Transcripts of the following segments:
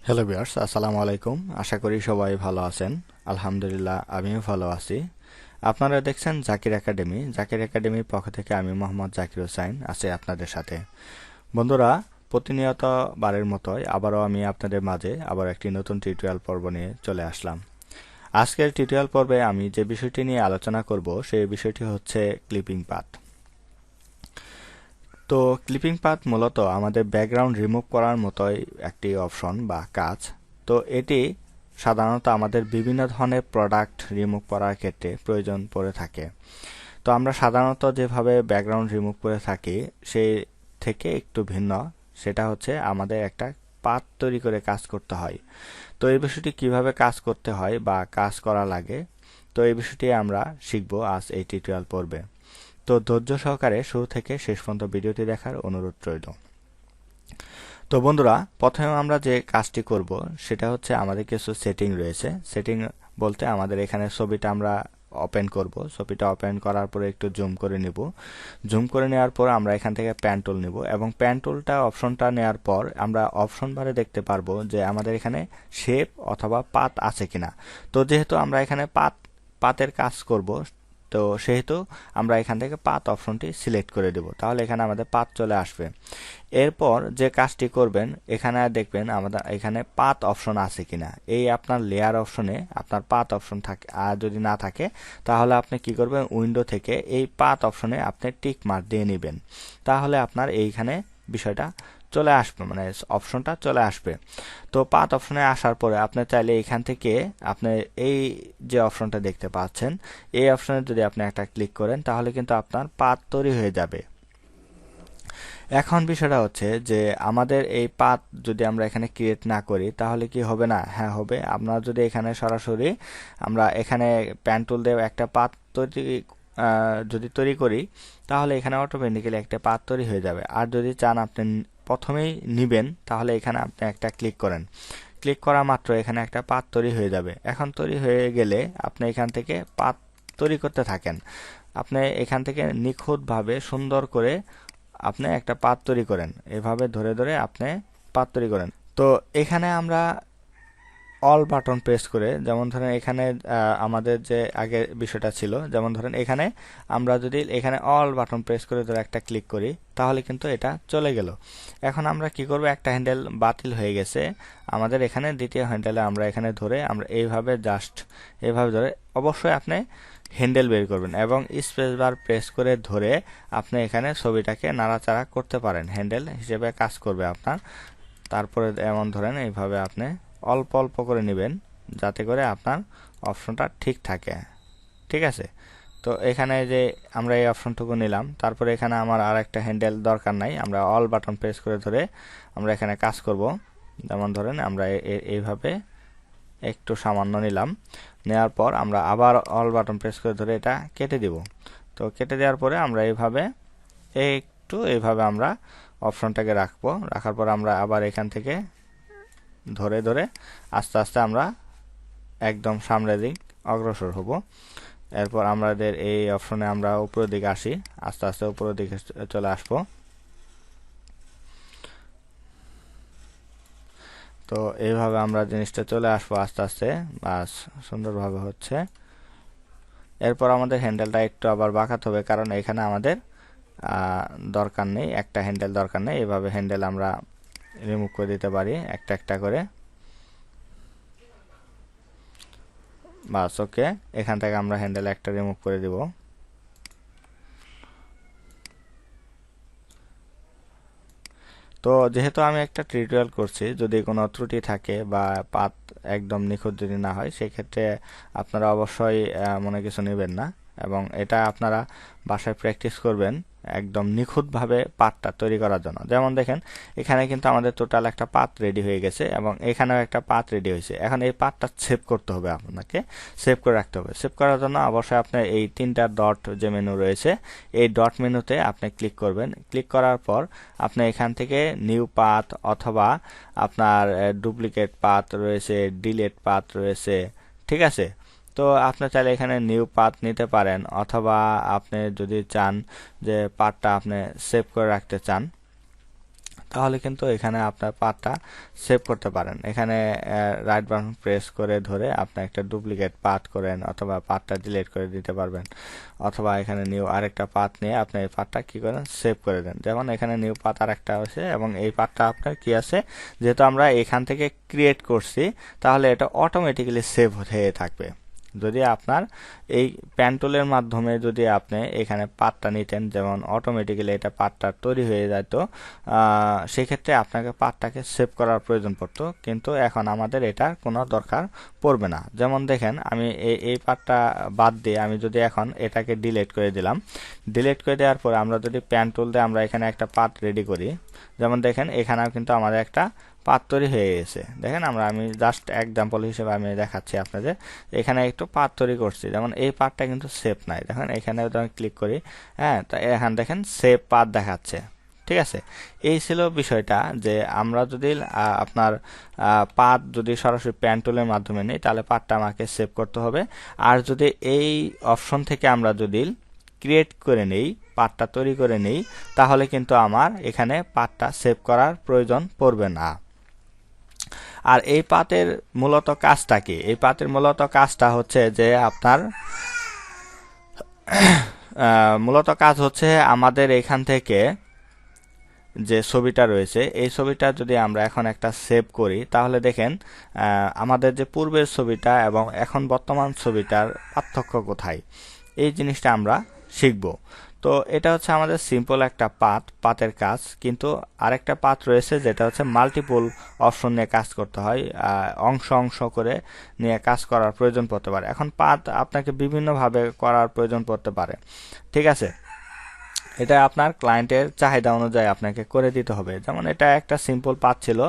Hello viewers, আসসালামু আলাইকুম। আশা করি সবাই ভালো আছেন। আলহামদুলিল্লাহ, আমিও ভালো আছি। আপনারা দেখছেন জাকির একাডেমি। জাকির একাডেমির পক্ষ থেকে আমি মোহাম্মদ জাকির হোসাইন আছি আপনাদের সাথে। বন্ধুরা, প্রতিনিয়ত বারের মতোই আবারও আমি আপনাদের মাঝে আবার একটি নতুন টিউটোরিয়াল পর্ব নিয়ে চলে আসলাম। আজকের টিউটোরিয়াল পর্বে আমি যে বিষয়টি নিয়ে আলোচনা করব সেই বিষয়টি হচ্ছে ক্লিপিং পাথ। তো ক্লিপিং পাথ মূলত আমাদের ব্যাকগ্রাউন্ড রিমুভ করার মতোই একটি অপশন বা কাজ। তো এটি সাধারণত আমাদের বিভিন্ন ধরনের প্রোডাক্ট রিমুভ করার ক্ষেত্রে প্রয়োজন পড়ে থাকে। তো আমরা সাধারণত যেভাবে ব্যাকগ্রাউন্ড রিমুভ করে থাকি সেই থেকে একটু ভিন্ন। সেটা হচ্ছে আমাদের একটা পাথ তৈরি করে কাজ করতে হয়। তো এই বিষয়টি কিভাবে কাজ করতে হয় বা কাজ করা লাগে, তো এই বিষয়টি আমরা শিখব আজ এই টিউটোরিয়াল পর্বে। তো ধৈর্য সহকারে শুরু থেকে শেষ পর্যন্ত ভিডিওটি দেখার অনুরোধ রইল। তো বন্ধুরা, প্রথমে আমরা যে কাজটি করব সেটা হচ্ছে আমাদের কিছু সেটিং রয়েছে। সেটিং বলতে আমাদের এখানে ছবিটা আমরা ওপেন করব। ছবিটা ওপেন করার পরে একটু জুম করে নিব। জুম করে নেওয়ার পর আমরা এখান থেকে প্যান টুল নিব এবং প্যান টুলটা অপশনটা নেওয়ার পর আমরা অপশন বারে দেখতে পারবো যে আমাদের এখানে শেপ অথবা পাত আছে কিনা। তো যেহেতু আমরা এখানে পাতের কাজ করব, তো সেহেতু আমরা এখান থেকে পাথ অপশনটি সিলেক্ট করে দেব। তাহলে এখানে আমাদের পাথ চলে আসবে। এরপর যে কাজটি করবেন, এখানে দেখবেন আমাদের এখানে পাথ অপশন আছে কিনা। এই আপনার লেয়ার অপশনে আপনার পাথ অপশন থাকে, আর যদি না থাকে তাহলে আপনি কি করবেন, উইন্ডো থেকে এই পাথ অপশনে আপনি টিক মার্ক দিয়ে নেবেন। তাহলে আপনার এইখানে বিষয়টা চলে আসবে, মানে অপশনটা চলে আসবে। তো পাথ অপশনে আসার পরে আপনি চাইলে এখান থেকে আপনি এই যে অপশনটা দেখতে পাচ্ছেন, এই অপশনে যদি আপনি একটা ক্লিক করেন তাহলে কিন্তু আপনার পাথ তৈরি হয়ে যাবে। এখন বিষয়টা হচ্ছে যে আমাদের এই পাথ যদি আমরা এখানে ক্রিয়েট না করি তাহলে কি হবে না? হ্যাঁ হবে। আমরা যদি এখানে সরাসরি আমরা এখানে প্যান টুল দিয়ে একটা পাথ যদি তৈরি করি তাহলে এখানে অটোমেটিক্যালি একটা পাথ তৈরি হয়ে যাবে। আর যদি চান আপনি প্রথমেই নিবেন তাহলে এখানে আপনি একটা ক্লিক করেন। ক্লিক করা মাত্র এখানে একটা পাথ তৈরি হয়ে যাবে। এখন তৈরি হয়ে গেলে আপনি এখান থেকে পাথ তৈরি করতে থাকেন। আপনি এখান থেকে নিখুঁতভাবে সুন্দর করে আপনি একটা পাথ তৈরি করেন। এভাবে ধরে ধরে আপনি পাথ তৈরি করেন। তো এখানে আমরা অল বাটন প্রেস করে, যেমন ধরেন এখানে আমাদের যে আগে বিষয়টা ছিল, যেমন ধরেন এখানে আমরা যদি এখানে অল বাটন প্রেস করে ধরে একটা ক্লিক করি তাহলে কিন্তু এটা চলে গেল। এখন আমরা কি করব, একটা হ্যান্ডেল বাতিল হয়ে গেছে আমাদের এখানে, দ্বিতীয় হ্যান্ডেলে আমরা এখানে ধরে আমরা এইভাবে জাস্ট এইভাবে ধরে, অবশ্যই আপনি হ্যান্ডেল বের করবেন এবং স্পেস বার প্রেস করে ধরে আপনি এখানে ছবিটাকে নাড়াচাড়া করতে পারেন, হ্যান্ডেল হিসেবে কাজ করবে আপনার। তারপরে এমন ধরেন এইভাবে আপনি অল্প অল্প করে নেবেন যাতে করে আপনার অপশনটা ঠিক থাকে। ঠিক আছে? তো এখানে যে আমরা এই অপশনটুকু নিলাম, তারপরে এখানে আমার আর একটা হ্যান্ডেল দরকার নাই, আমরা অল বাটন প্রেস করে ধরে আমরা এখানে কাজ করব। যেমন ধরেন আমরা এইভাবে একটু সামান্য নিলাম, নেওয়ার পর আমরা আবার অল বাটন প্রেস করে ধরে এটা কেটে দিব। তো কেটে দেওয়ার পরে আমরা এইভাবে আমরা অপশনটাকে রাখবো। রাখার পর আমরা আবার এখান থেকে ধরে ধরে আস্তে আস্তে আমরা একদম সামনের দিক অগ্রসর হব। এরপর আমাদের এই অপশনে আমরা উপরের দিকে আসি, আস্তে আস্তে উপরের দিকে চলে আসব। তো এইভাবে আমরা জিনিসটা চলে আসবো আস্তে আস্তে, বাস সুন্দরভাবে হচ্ছে। এরপর আমাদের হ্যান্ডেলটা একটু আবার বাঁকাতে হবে, কারণ এখানে আমাদের দরকার নেই, একটা হ্যান্ডেল দরকার নেই। এইভাবে হ্যান্ডেল আমরা রিমুভ করে দিতে পারি একটা একটা করে। বাস ওকে, এখান থেকে আমরা হ্যান্ডেল একটা রিমুভ করে দিব। তো যেহেতু আমি একটা টিউটোরিয়াল করছি, যদি কোনো ত্রুটি থাকে বা পাত একদম নিখুঁত যদি না হয় সেক্ষেত্রে আপনারা অবশ্যই মনে কিছু নেবেন না, এবং এটা আপনারা বাসায় প্র্যাকটিস করবেন একদম নিখুঁতভাবে পাতটা তৈরি করার জন্য। যেমন দেখেন এখানে কিন্তু আমাদের টোটাল একটা পাত রেডি হয়ে গেছে এবং এখানেও একটা পাত রেডি হয়েছে। এখন এই পাতটা সেভ করতে হবে, আপনাকে সেভ করে রাখতে হবে। সেভ করার জন্য অবশ্যই আপনার এই তিনটা ডট যে মেনু রয়েছে, এই ডট মেনুতে আপনি ক্লিক করবেন। ক্লিক করার পর আপনি এখান থেকে নিউ পাথ অথবা আপনার ডুপ্লিকেট পাথ রয়েছে, ডিলেট পাথ রয়েছে, ঠিক আছে? তো আপনি চাইলে এখানে নিউ পাথ নিতে পারেন, অথবা আপনি যদি চান যে পাথটা আপনি সেভ করে রাখতে চান তাহলে কিন্তু এখানে আপনার পাথটা সেভ করতে পারেন। এখানে রাইট বাটন প্রেস করে ধরে আপনি একটা ডুপ্লিকেট পাথ করেন অথবা পাথটা ডিলিট করে দিতে পারবেন, অথবা এখানে নিউ আরেকটা পাথ নিয়ে আপনি এই পাথটা কি করেন সেভ করে দেন। যেমন এখানে নিউ পাথ আরেকটা আছে এবং এই পাথটা আপনার কি আছে, যেহেতু আমরা এখান থেকে ক্রিয়েট করছি তাহলে এটা অটোমেটিক্যালি সেভ হয়ে থাকবে। যদি আপনার এই প্যান টুলের মাধ্যমে যদি আপনি এখানে পাথটা নিতেন, যেমন অটোমেটিক্যালি এটা পাথটা তৈরি হয়ে যেত, সেক্ষেত্রে আপনাকে পাথটাকে সেভ করার প্রয়োজন পড়তো, কিন্তু এখন আমাদের এটার কোনো দরকার পড়বে না। যেমন দেখেন আমি এই পাথটা বাদ দিয়ে আমি যদি এখন এটাকে ডিলিট করে দিলাম, ডিলিট করে দেওয়ার পর আমরা যদি প্যান টুল দিয়ে আমরা এখানে একটা পাথ রেডি করি, যেমন দেখেন এখানেও কিন্তু আমাদের একটা পাথ তৈরি হয়ে গেছে। দেখেন আমি জাস্ট এক্সাম্পল হিসেবে আমি দেখাচ্ছি আপনাদের, এখানে একটু পাথ তৈরি করছি, যেমন এই পাথটা কিন্তু সেভ নাই। দেখেন এখানে আমি ক্লিক করি, হ্যাঁ, তো এখানে দেখেন সেভ পাথ দেখাচ্ছে। ঠিক আছে, এই ছিল বিষয়টা, যে আমরা যদি আপনার পাথ যদি সরাসরি প্যান টুলের মাধ্যমে নিই তাহলে পাথটা আমাকে সেভ করতে হবে, আর যদি এই অপশন থেকে আমরা যদি ক্রিয়েট করে নেই, পাথটা তৈরি করে নেই, তাহলে কিন্তু আমার এখানে পাথটা সেভ করার প্রয়োজন পড়বে না। আর এই পাথের মূলত কাজটা কি? এই পাথের মূলত কাজটা হচ্ছে যে আপনার মূলত কাজ হচ্ছে আমাদের এখান থেকে যে ছবিটা রয়েছে, এই ছবিটা যদি আমরা এখন একটা সেভ করি, তাহলে দেখেন আমাদের যে পূর্বের ছবিটা এবং এখন বর্তমান ছবিটার পার্থক্য কোথায়, এই জিনিসটা আমরা শিখব। তো এটা হচ্ছে আমাদের সিম্পল একটা পাথের কাজ, কিন্তু আরেকটা পাথ রয়েছে যেটা হচ্ছে মাল্টিপল অপশন নিয়ে কাজ করতে হয়, অংশ অংশ করে নিয়ে কাজ করার প্রয়োজন পড়তে পারে। এখন পাথ আপনাকে বিভিন্নভাবে করার প্রয়োজন পড়তে পারে। ঠিক আছে, এটা আপনার ক্লায়েন্টের চাহিদা অনুযায়ী আপনাকে করে দিতে হবে। যেমন এটা একটা সিম্পল পাথ ছিল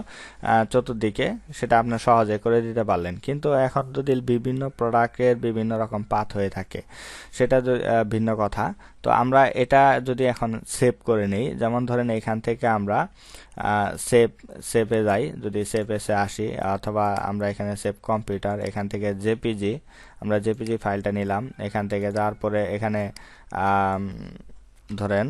চতুর্দিকে, সেটা আপনি সহজে করে দিতে পারলেন, কিন্তু এখন যদি বিভিন্ন প্রোডাক্টের বিভিন্ন রকম পাথ হয়ে থাকে সেটা ভিন্ন কথা। তো আমরা এটা যদি এখন সেভ করে নিই, যেমন ধরেন এখান থেকে আমরা সেভে যাই, যদি সেভ এসে আসি, অথবা আমরা এখানে সেভ কম্পিউটার, এখান থেকে জেপিজি, আমরা জেপিজি ফাইলটা নিলাম, এখান থেকে যাওয়ার পরে এখানে ধরেন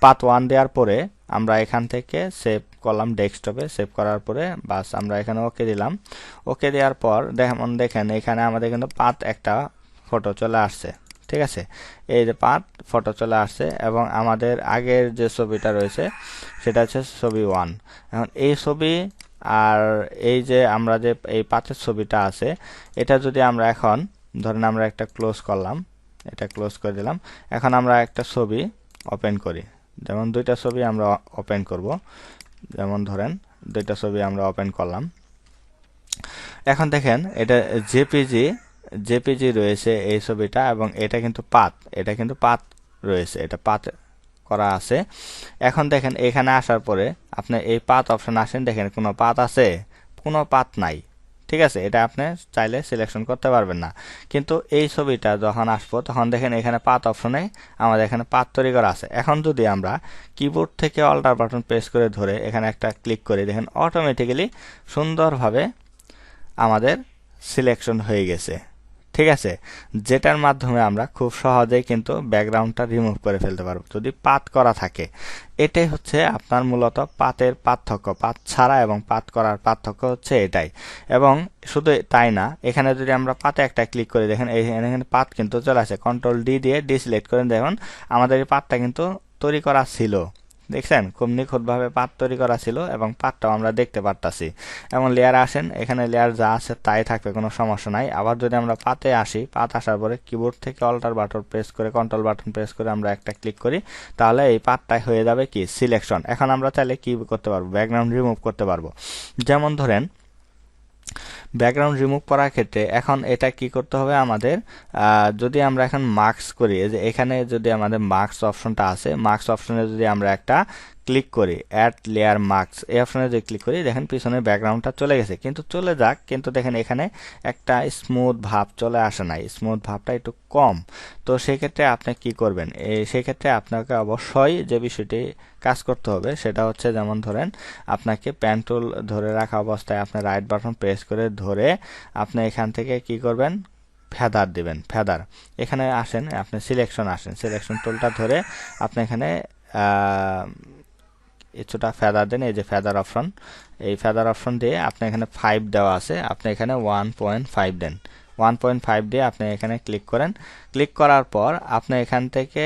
পাথ ওয়ান দেওয়ার পরে আমরা এখান থেকে সেভ করলাম ডেস্কটপে, সেভ করার পরে বাস আমরা এখানে ওকে দিলাম। ওকে দেওয়ার পর দেখেন এখানে আমাদের কিন্তু পাথ একটা ফটো চলে আসছে। ঠিক আছে, এই যে পাথ ফটো চলে আসছে, এবং আমাদের আগের যে ছবিটা রয়েছে সেটা হচ্ছে ছবি 1। এখন এই ছবি আর এই যে আমরা যে এই পাথের ছবিটা আছে, এটা যদি আমরা এখন ধরেন আমরা একটা ক্লোজ করলাম, এটা ক্লোজ করে দিলাম, এখন আমরা একটা ছবি ওপেন করি, যেমন দুইটা ছবি আমরা ওপেন করব, যেমন ধরেন দুইটা ছবি আমরা ওপেন করলাম। এখন দেখেন এটা জেপিজি রয়েছে এই ছবিটা, এবং এটা কিন্তু পাথ রয়েছে, এটা পাথ করা আছে। এখন দেখেন এখানে আসার পরে আপনি এই পাথ অপশন আসেন, দেখেন কোনো পাথ আছে? কোনো পাথ নাই। ঠিক আছে, এটা আপনি চাইলে সিলেকশন করতে পারবেন না, কিন্তু এই ছবিটা যখন আসবো তখন দেখেন এখানে পাথ অপশনে আমাদের এখানে পাথ তৈরি করা আছে। এখন যদি আমরা কিবোর্ড থেকে অল্টার বাটন প্রেস করে ধরে এখানে একটা ক্লিক করি, দেখেন অটোমেটিক্যালি সুন্দরভাবে আমাদের সিলেকশন হয়ে গেছে। ঠিক আছে, যেটার মাধ্যমে আমরা খুব সহজেই কিন্তু ব্যাকগ্রাউন্ডটা রিমুভ করে ফেলতে পারবো যদি পাথ করা থাকে। এটাই হচ্ছে আপনার মূলত পাথের পার্থক্য, পাথ ছাড়া এবং পাথ করার পার্থক্য হচ্ছে এটাই। এবং শুধু তাই না, এখানে যদি আমরা পাথে একটা ক্লিক করি, দেখেন এখানে পাথ কিন্তু চলে আসে, কন্ট্রোল ডি দিয়ে ডিসিলেক্ট করে দেখুন আমাদের এই পাথটা কিন্তু তৈরি করা ছিল। দেখছেন খুব নিখুঁতভাবে পাথ তৈরি করা ছিল, এবং পাথটাও আমরা দেখতে পারতাছি। এবং লেয়ার আসেন, এখানে লেয়ার যা আছে তাই থাকবে, কোনো সমস্যা নাই। আবার যদি আমরা পাথে আসি, পাথ আসার পরে কিবোর্ড থেকে অল্টার বাটন প্রেস করে কন্ট্রোল বাটন প্রেস করে আমরা একটা ক্লিক করি, তাহলে এই পাথটাই হয়ে যাবে কি সিলেকশন। এখন আমরা চাইলে কি করতে পারবো, ব্যাকগ্রাউন্ড রিমুভ করতে পারবো। যেমন ধরেন ব্যাকগ্রাউন্ড রিমুভ করার ক্ষেত্রে এখন এটা কি করতে হবে আমাদের, যদি আমরা এখন মার্কস করি, যে এখানে যদি আমাদের মার্কস অপশনটা আছে, মার্কস অপশনে যদি আমরা একটা ক্লিক করি, অ্যাড লেয়ার মার্কস, এই অপশনে যদি ক্লিক করি, দেখেন পিছনের ব্যাকগ্রাউন্ডটা চলে গেছে, কিন্তু চলে যাক, কিন্তু দেখেন এখানে একটা স্মুথ ভাব চলে আসে নাই, স্মুথ ভাবটা একটু কম। তো সেক্ষেত্রে আপনি কি করবেন, সেক্ষেত্রে আপনাকে অবশ্যই যে বিষয়টি কাজ করতে হবে সেটা হচ্ছে, যেমন ধরেন আপনাকে পেন টুল ধরে রাখা অবস্থায় আপনি রাইট বাটন প্রেস করে ধরে আপনি এখান থেকে কি করবেন, ফেদার দিবেন। ফেদার এখানে আসেন, আপনি সিলেকশন আসেন, সিলেকশন টুলটা ধরে আপনি এখানে কিছুটা ফেদার দেন। এই যে ফেদার অপশন, এই ফেদার অপশন দিয়ে আপনি এখানে 5 দেওয়া আছে, আপনি এখানে 1.5 দেন। 1.5 দিয়ে আপনি এখানে ক্লিক করেন। ক্লিক করার পর আপনি এখান থেকে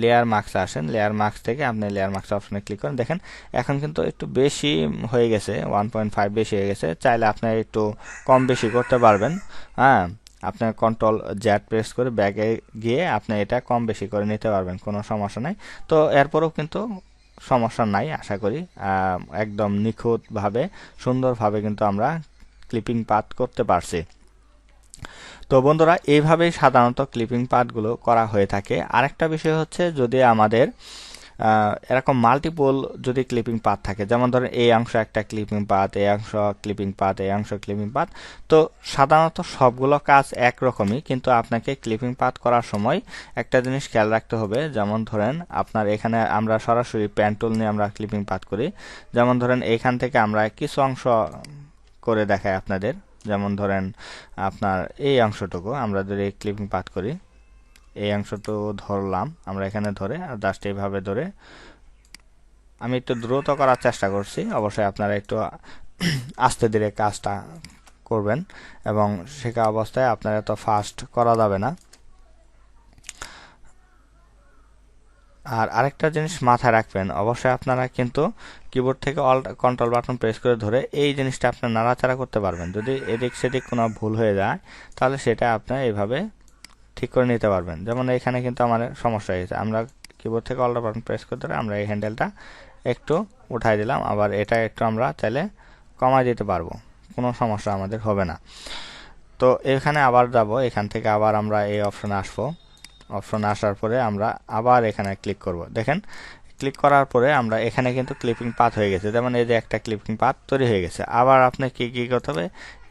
লেয়ার মার্কস আসেন, লেয়ার মার্কস থেকে আপনি লেয়ার মার্কস অপশনে ক্লিক করেন। দেখেন এখন কিন্তু একটু বেশি হয়ে গেছে, 1.5 বেশি হয়ে গেছে। চাইলে আপনি একটু কম বেশি করতে পারবেন। হ্যাঁ, আপনি কন্ট্রোল জেড প্রেস করে ব্যাগে গিয়ে আপনি এটা কম বেশি করে নিতে পারবেন, কোনো সমস্যা নাই। তো এরপরেও কিন্তু সমস্যা নাই আশা করি। একদম নিখুঁতভাবে সুন্দরভাবে কিন্তু আমরা ক্লিপিং পাথ করতে পারছি। তো বন্ধুরা, এইভাবেই সাধারণত ক্লিপিং পাথগুলো করা হয়ে থাকে। আরেকটা বিষয় হচ্ছে, যদি আমাদের এরকম মাল্টিপল যদি ক্লিপিং পাথ থাকে, যেমন ধরেন এই অংশ একটা ক্লিপিং পাথ, এই অংশ ক্লিপিং পাথ, এই অংশ ক্লিপিং পাথ, তো সাধারণত সবগুলো কাজ একরকমই, কিন্তু আপনাকে ক্লিপিং পাথ করার সময় একটা জিনিস খেয়াল রাখতে হবে। যেমন ধরেন আপনার এখানে আমরা সরাসরি পেন টুল নিয়ে আমরা ক্লিপিং পাথ করি। যেমন ধরেন এইখান থেকে আমরা কিছু অংশ করে দেখাই আপনাদের। যেমন ধরেন আপনার এই অংশটুকু আমরা যদি ক্লিপিং পাথ করি, এই অংশটুকু ধরলাম আমরা এখানে ধরে, আর জাস্ট এইভাবে ধরে আমি একটু দ্রুত করার চেষ্টা করছি। অবশ্যই আপনারা একটু আস্তে ধীরে কাজটা করবেন, এবং শেখা অবস্থায় আপনার এত ফাস্ট করা যাবে না। আর আরেকটা জিনিস মাথায় রাখবেন, অবশ্যই আপনারা কিন্তু কিবোর্ড থেকে অল্ট কন্ট্রোল বাটন প্রেস করে ধরে এই জিনিসটা আপনি নাড়াচাড়া করতে পারবেন। যদি এদিক সেদিক কোনো ভুল হয়ে যায়, তাহলে সেটা আপনি এইভাবে ঠিক করে নিতে পারবেন। যেমন এখানে কিন্তু আমার সমস্যা হয়েছে, আমরা কিবোর্ড থেকে অল্ট বাটন প্রেস করে ধরে আমরা এই হ্যান্ডেলটা একটু উঠাই দিলাম, আবার এটা একটু আমরা চাইলে কমাই দিতে পারবো, কোনো সমস্যা আমাদের হবে না। তো এখানে আবার যাব, এখান থেকে আবার আমরা এই অপশনে আসবো। অপশনে আসার পরে আমরা আবার এখানে ক্লিক করব। দেখেন, ক্লিক করার পরে আমরা এখানে কিন্তু ক্লিপিং পাথ হয়ে গেছে। যেমন এই যে একটা ক্লিপিং পাথ তৈরি হয়ে গেছে। আবার আপনি কি করতে হবে,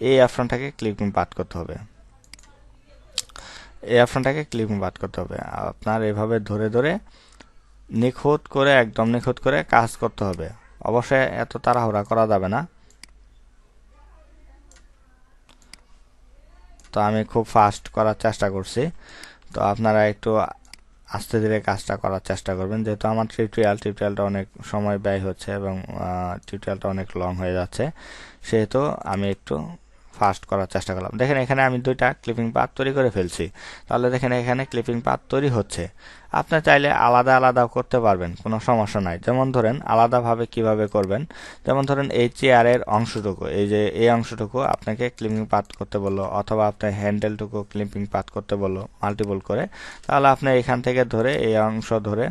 এই অপশনটাকে ক্লিপিং পাথ করতে হবে, এই অপশনটাকে ক্লিপিং পাথ করতে হবে। আপনার এভাবে ধরে ধরে নিখুঁত করে, একদম নিখুঁত করে কাজ করতে হবে। অবশ্যই এত তাড়াহুড়া করা যাবে না। তো আমি খুব ফাস্ট করার চেষ্টা করছি, তো আপনারা একটু আস্তে ধীরে কাজটা করার চেষ্টা করবেন। যেহেতু আমার টিউটোরিয়ালটা অনেক সময় ব্যয় হচ্ছে এবং টিউটোরিয়ালটা অনেক লং হয়ে যাচ্ছে, সেহেতু আমি একটু ফাস্ট করার চেষ্টা করলাম। দেখেন এখানে আমি দুইটা ক্লিপিং পাথ তৈরি করে ফেলছি। তাহলে দেখেন এখানে ক্লিপিং পাথ তৈরি হচ্ছে। আপনি চাইলে আলাদা আলাদা করতে পারবেন, কোনো সমস্যা নাই। যেমন ধরেন আলাদাভাবে কিভাবে করবেন, যেমন ধরেন এই চেয়ারের অংশটুকু, এই যে এই অংশটুকু আপনাকে ক্লিপিং পাথ করতে বললো, অথবা আপনার হ্যান্ডেলটুকু ক্লিপিং পাথ করতে বললো মাল্টিপল করে, তাহলে আপনি এখান থেকে ধরে এই অংশ ধরে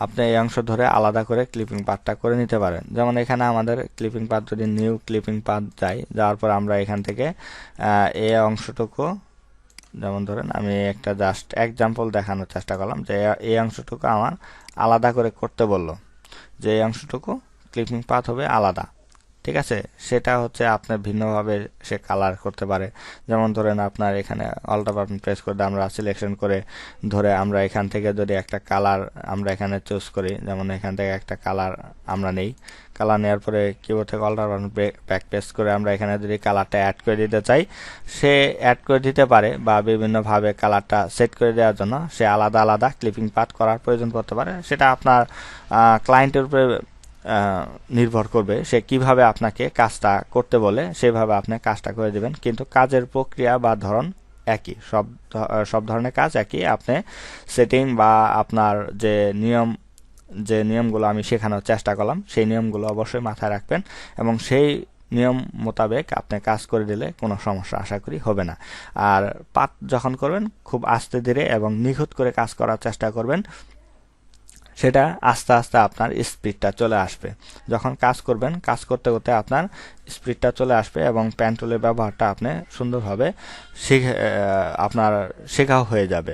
আপনি এই অংশ ধরে আলাদা করে ক্লিপিং পাথটা করে নিতে পারেন। যেমন এখানে আমাদের ক্লিপিং পাথ যদি নিউ ক্লিপিং পাথ যাওয়ার পর আমরা এখান থেকে এই অংশটুকু, যেমন ধরেন আমি একটা জাস্ট এক্সাম্পল দেখানোর চেষ্টা করলাম, যে এই অংশটুকু আমার আলাদা করে করতে বললো, যে এই অংশটুকু ক্লিপিং পাথ হবে আলাদা। ঠিক আছে, সেটা হচ্ছে আপনার ভিন্নভাবে সে কালার করতে পারে। যেমন ধরেন আপনার এখানে অল্ট বাটন প্রেস করে আমরা সিলেকশন করে ধরে আমরা এখান থেকে যদি একটা কালার আমরা এখানে চুজ করি, যেমন এখান থেকে একটা কালার আমরা নেই, কালার নেওয়ার পরে কিবোর্ড থেকে অল্ট বাটন ব্যাক প্রেস করে আমরা এখানে যদি কালারটা অ্যাড করে দিতে চাই, সে অ্যাড করে দিতে পারে, বা বিভিন্নভাবে কালারটা সেট করে দেওয়ার জন্য সে আলাদা আলাদা ক্লিপিং পাথ করার প্রয়োজন পড়তে পারে। সেটা আপনার ক্লায়েন্টের উপরে নির্ভর করবে, সে কিভাবে আপনাকে কাজটা করতে বলে সেভাবে আপনি কাজটা করে দিবেন। কিন্তু কাজের প্রক্রিয়া বা ধরন একই, সব ধরনের কাজ একই। আপনি সেটিং বা আপনার যে নিয়মগুলো আমি শেখানোর চেষ্টা করলাম, সেই নিয়মগুলো অবশ্যই মাথায় রাখবেন, এবং সেই নিয়ম মোতাবেক আপনি কাজ করে দিলে কোনো সমস্যা আশা করি হবে না। আর পাথ যখন করবেন খুব আস্তে ধীরে এবং নিখুঁত করে কাজ করার চেষ্টা করবেন, সেটা আস্তে আস্তে আপনার স্পিডটা চলে আসবে। যখন কাজ করবেন, কাজ করতে করতে আপনার স্পিডটা চলে আসবে, এবং পেন টুলের ব্যবহারটা আপনি সুন্দরভাবে আপনার শেখাও হয়ে যাবে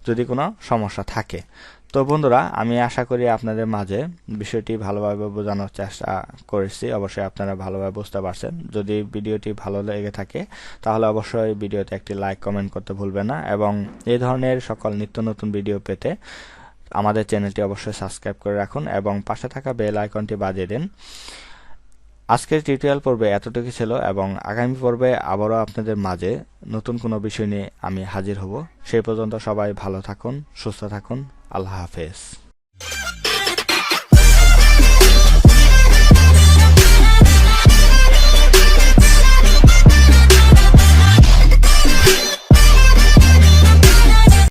যদি কোনো সমস্যা থাকে। তো বন্ধুরা, আমি আশা করি আপনাদের মাঝে বিষয়টি ভালোভাবে বোঝানোর চেষ্টা করেছি। অবশ্যই আপনারা ভালোভাবে বুঝতে পারছেন। যদি ভিডিওটি ভালো লেগে থাকে তাহলে অবশ্যই ভিডিওতে একটি লাইক কমেন্ট করতে ভুলবেন না, এবং এই ধরনের সকল নিত্য নতুন ভিডিও পেতে আমাদের চ্যানেলটি অবশ্যই সাবস্ক্রাইব করে রাখুন এবং পাশে থাকা বেল আইকনটি বাজিয়ে দিন। আজকের টিউটোরিয়াল পর্বে এতটুকু ছিল এবং আগামী পর্বে আবারও আপনাদের মাঝে নতুন কোনো বিষয় নিয়ে আমি হাজির হব। সেই পর্যন্ত সবাই ভালো থাকুন, সুস্থ থাকুন। আল্লাহ হাফেজ।